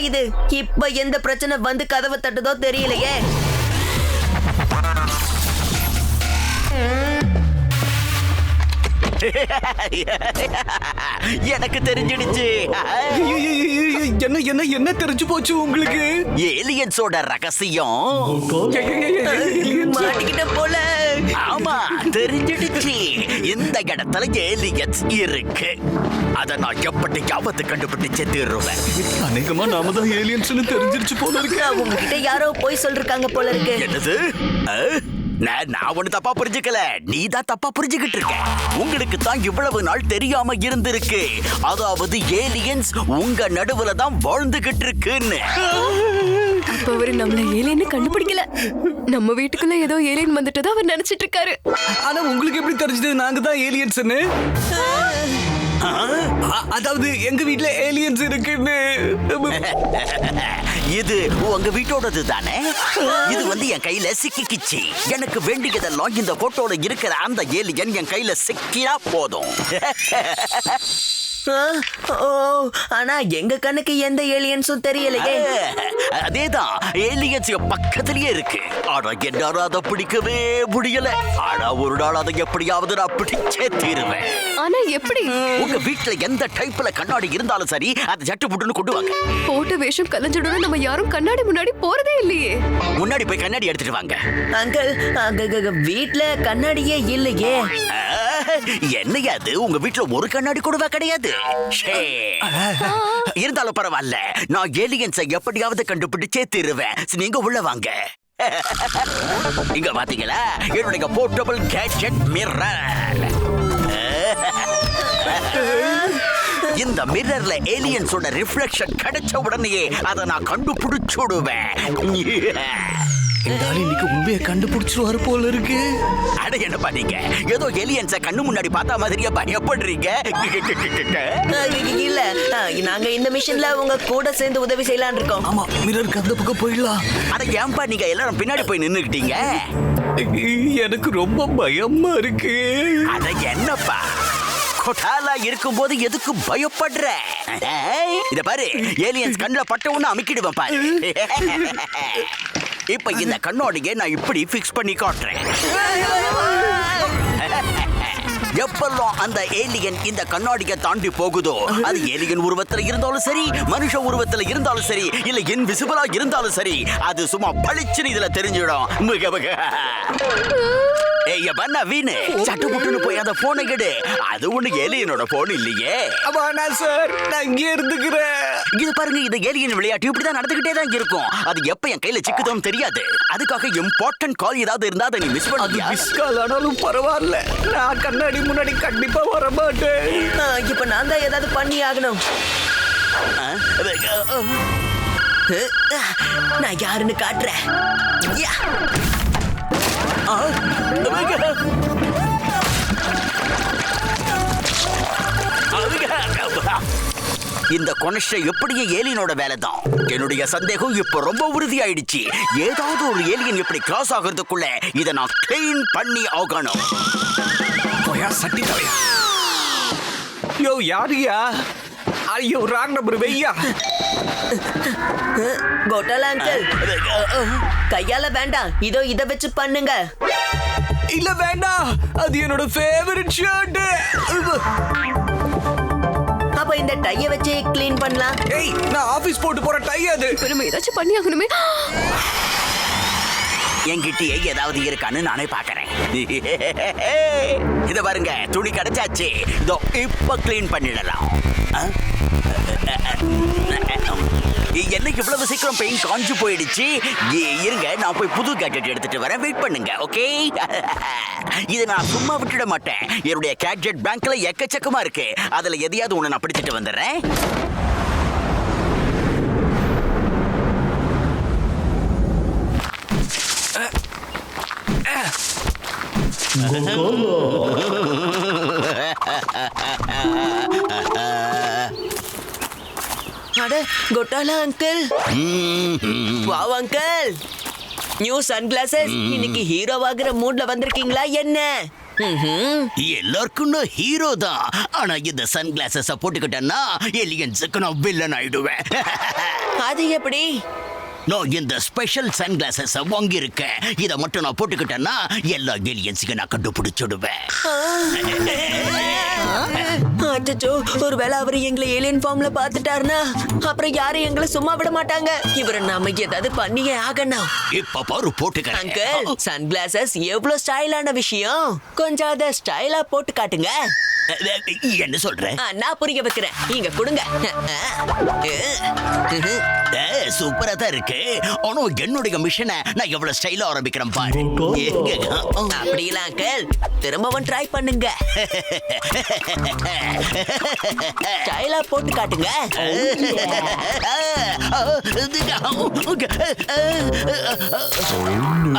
இது? இப்ப எந்த பிரச்சனை வந்து கதவை தட்டுதோ தெரியலையே. எனக்கு தெரிஞ்சிடுச்சு. என்ன என்ன என்ன தெரிஞ்சு போச்சு உங்களுக்கு? ஏலியன்ஸோட ரகசியம் மாட்டிக்கிட்ட போல. ஆமா, தெரிஞ்சிடுச்சு. இந்த இடத்துல ஏலியன்ஸ் இருக்கு. அத நான் எப்படியாவது கண்டுபிடிச்சு தீருவேன். அநேகமா நாம தான் ஏலியன்ஸ்னு தெரிஞ்சிருச்சு போல இருக்கு. உங்ககிட்ட யாரோ போய் சொல்றாங்க போல இருக்கு. என்னது? நான் ஒண்ணு தப்பா புரிஞ்சுக்கல, நீ தான் தப்பா புரிஞ்சுக்கிட்டு இருக்க. உங்களுக்கு தான் இவ்வளவு நாள் தெரியாம இருந்திருக்கு. அதாவது ஏலியன்ஸ் உங்க நடுவுல தான் வாழ்ந்துகிட்டு இருக்குன்னு. அப்ப அவரு நம்மள ஏலியன்னு கண்டுபிடிக்கல. நம்ம வீட்டுக்குள்ள ஏதோ ஏலியன் வந்துட்டு அவர் நினைச்சிட்டு இருக்காரு. ஆனா உங்களுக்கு எப்படி தெரிஞ்சது நாங்க தான் ஏலியன்ஸ்னு? அதாவது எங்க வீட்ல ஏலியன்ஸ் இருக்குன்னு. இது உங்க வீட்டோடது தானே? இது வந்து என் கையில சிக்கிக்கிச்சு. எனக்கு வேண்டியதெல்லாம் இந்த போட்டோல இருக்கிற அந்த ஏலியன் என் கையில சிக்கியா போதும். ஆனா எங்க கண்ணுக்கு எந்த ஏலியன்ஸும் தெரியலையே. அதேதான், ஏலியன்ஸ் பக்கத்திலேயே இருக்கு. ஆனா என்னால அதை பிடிக்கவே முடியல. ஆனா ஒரு நாள் அதை எப்படியாவது நான் பிடிச்சே தீருவேன். ஆனா எப்படி? உங்க வீட்டுல எந்த டைப்ல கண்ணாடி இருந்தாலும் சரி, அதை சட்டு புட்டுன்னு கொண்டு வாங்க. போட்ட வேஷம் கலைஞ்சிடும். நம்ம யாரும் கண்ணாடி முன்னாடி போறதே இல்லையே. முன்னாடி போய் கண்ணாடி எடுத்துட்டு வாங்க. அங்கிள், வீட்ல கண்ணாடியே இல்லையே. என்னையா அது? உங்க வீட்டுல ஒரு கண்ணாடி கூடவா கிடையாது? இருந்தாலும் பரவாயில்ல, நான் ஏலியன்ஸை எப்படியாவது கண்டுபிடிச்சே தீருவேன். நீங்க உள்ள வாங்க. இங்க பாத்தீங்களா என்னுடைய போர்ட்டபிள் கேட்ஜெட் மிரர். இந்த மிரர்ல ஏலியன்ஸோட ரிஃப்ளெக்ஷன் கிடைச்ச உடனே அதை நான் கண்டுபிடிச்சுடுவேன். இன்னைக்கு உண்மையை கண்டுபிடிச்சிருவாரு போல இருக்கு. அட என்ன பண்ணீங்க? ஏதோ ஏலியன்ஸை கண்ணு முன்னாடி பார்த்தா மாதிரியா பயப்படுறீங்க? இல்ல, நாங்க இந்த மிஷன்ல உங்க கூட சேர்ந்து உதவி செய்யலாம்னு இருக்கோம். ஆமா, மிரருக்கு அந்த பக்கம் போயிடலாம். அட ஏன்பா நீங்க எல்லாரும் பின்னாடி போய் நின்னுக்கிட்டீங்க? எனக்கு ரொம்ப பயமா இருக்கு. அட என்னப்பா, கொட்டாலா இருக்கும்போது எதுக்கு பயப்படுற? இத பாரு, ஏலியன்ஸ் கண்ணுல பட்ட ஒண்ணு அமுக்கிடுவேன் பாரு. இப்ப இந்த கண்ணோடியை நான் இப்படி பிக்ஸ் பண்ணி காட்டுறேன். எப்பெல்லாம் அந்த ஏலியன் இந்த கண்ணாடியை தாண்டி போகுதோ, அது ஏலியன் உருவத்துல இருந்தாலும் சரி, மனுஷ உருவத்துல இருந்தாலும் சரி, இல்ல இன்விசிபிளா இருந்தாலும் சரி, அது சும்மா பளிச்சுன்னு இதுல தெரிஞ்சிடும். ஏய் பண்ண வீணு, சட்டு புட்டுன்னு போய் அந்த போனை கெடு. அது ஒண்ணு ஏலியனோட போன் இல்லையே. சார், நான் இங்கே இருந்துக்கிறேன். இது பாருங்க, இந்த ஏலியன் விளையாட்டு இப்படிதான் நடந்துகிட்டே தான் இருக்கும். அது எப்ப என் கையில சிக்குதோன்னு தெரியாது. அதுக்காக இம்பார்ட்டன்ட் கால் ஏதாவது இருந்தா அதை நீ மிஸ் பண்ணியா? மிஸ் கால் ஆனாலும் பரவாயில்ல, நான் கண்ணாடி முன்னாடி கண்டிப்பா வர மாட்டேன். இப்ப நான் தான் ஏதாவது பண்ணி ஆகணும். நான் யாருன்னு காட்டுறேன். இந்த கொனெக்ஷன் எப்படியே ஏலியனோட வேலை தான். என்னுடைய சந்தேகம் இப்ப ரொம்ப உறுதியாயிடுச்சு. ஏதாவது ஒரு ஏலியன் இப்படி கிராஸ் ஆகிறதுக்குள்ள இதை நான் கிளீன் பண்ணி ஆகணும். சட்டி தலையா? யோ யாரியா? ஐயோ, ராங் நம்பர் வெய்யா. கோட்டாலா அங்கிள், கையால வேண்டாம், இதோ இத வச்சு பண்ணுங்க. இல்ல வேண்டாம், அது என்னோட ஃபேவரட் ஷர்ட். அப்ப இந்த டைய வச்சு க்ளீன் பண்ணலாம். ஏய், நான் ஆபீஸ் போட்டு போற டை அது. நம்ம ஏதாச்சும் பண்ணி ஆகணுமே. என்கிட்டயே ஏதாவது இருக்கான்னு நானே பாக்குறேன். இத பாருங்க, துணி கிடைச்சாச்சு. இதோ இப்ப கிளீன் பண்ணிடலாம். என்ன இவ்வளவு சீக்கிரம் பெயிண்ட் காஞ்சு போயிடுச்சு? இருங்க, நான் போய் புது கேட்ஜெட் எடுத்துட்டு வரேன். வெயிட் பண்ணுங்க, ஓகே? இதை நான் சும்மா விட்டுட மாட்டேன். என்னுடைய கேட்ஜெட் பேங்க்ல எக்கச்சக்கமா இருக்கு. அதுல எதையாவது ஒண்ணு நான் பிடிச்சிட்டு வந்துடுறேன். அட கோட்டாலா uncle, wow uncle, new sunglasses. இன்னைக்கு ஹீரோவாகிற மூட்ல வந்திருக்கீங்களா என்ன? எல்லாருக்கும் நான் ஹீரோ தான். ஆனா இந்த சன் கிளாஸஸ் போட்டுக்கிட்டேன்னா ஏலியன்ஸுக்கு நான் வில்லன் ஆயிடுவேன். அது எப்படி? நான் இந்த ஸ்பெஷல் சன் கிளாஸஸ் வாங்கியிருக்கேன். இதை மட்டும் நான் போட்டுக்கிட்டேன்னா எல்லா ஏலியன்ஸுக்கு நான் கண்டுபிடிச்சிடுவேன். அச்சச்சோ, ஒருவேளை அவர் எங்களை ஏலியன் ஃபார்ம்ல பாத்துட்டாருன்னா அப்புறம் யாரும் எங்களை சும்மா விட மாட்டாங்க. இவரை நாம ஏதாவது பண்ணியே ஆகணும். இப்ப பாரு போட்டுக்கிறேன். அங்கிள், சன் கிளாஸஸ் எவ்வளவு ஸ்டைலான விஷயம். கொஞ்சம் அத ஸ்டைலா போட்டு காட்டுங்க. என்ன சொல்ற? நான் புரிய வைக்கிறேன். இங்க கொடுங்க. சூப்பரா தான் இருக்கு. ஆனா என்னுடைய மிஷனை நான் எவ்வளவு ஸ்டைலா ஆரம்பிக்கிறேன் பாரு. அப்படிலாம் அங்கிள், திரும்பவும் ட்ரை பண்ணுங்க. ஸ்டைலா போட்டு காட்டுங்க.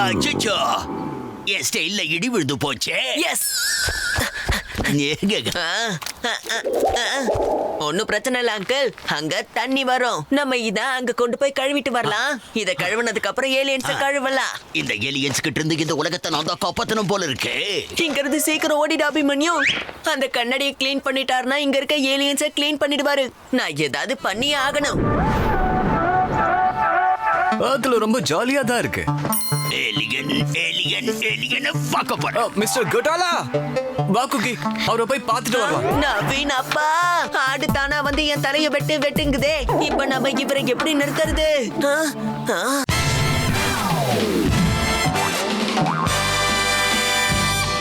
அச்சச்சோ, என் ஸ்டைல்ல இடி விழுந்து போச்சே. எஸ். ஒன்னும் பிரச்சனை இல்ல அங்கிள், அங்க தண்ணி வரும். நம்ம இத அங்க கொண்டு போய் கழுவிட்டு வரலாம். இத கழுவுனதுக்கு அப்புறம் ஏலியன்ஸ கழுவலாம். இந்த ஏலியன்ஸ் கிட்ட இருந்து இந்த உலகத்தை நான் தான் காப்பாத்தணும் போல இருக்கு. இங்க இருந்து சீக்கிரம் ஓடிடு அபிமன்யு. அந்த கண்ணாடியை க்ளீன் பண்ணிட்டாருன்னா இங்க இருக்க ஏலியன்ஸ க்ளீன் பண்ணிடுவாரு. நான் ஏதாவது பண்ணியே ஆகணும். அதுல ரொம்ப ஜாலியா தான் இருக்கு. ஏலியன் ஏலியன் ஏலியன் பார்க்க போறேன். மிஸ்டர் கோட்டாலா, வா குக்கி, அவரை போய் பார்த்துட்டு வரலாம். நவீன் அப்பா, ஆடு தானா வந்து என் தலைய வெட்டுங்குதே. இப்ப நம்ம இவரை எப்படி நிறுத்துறது?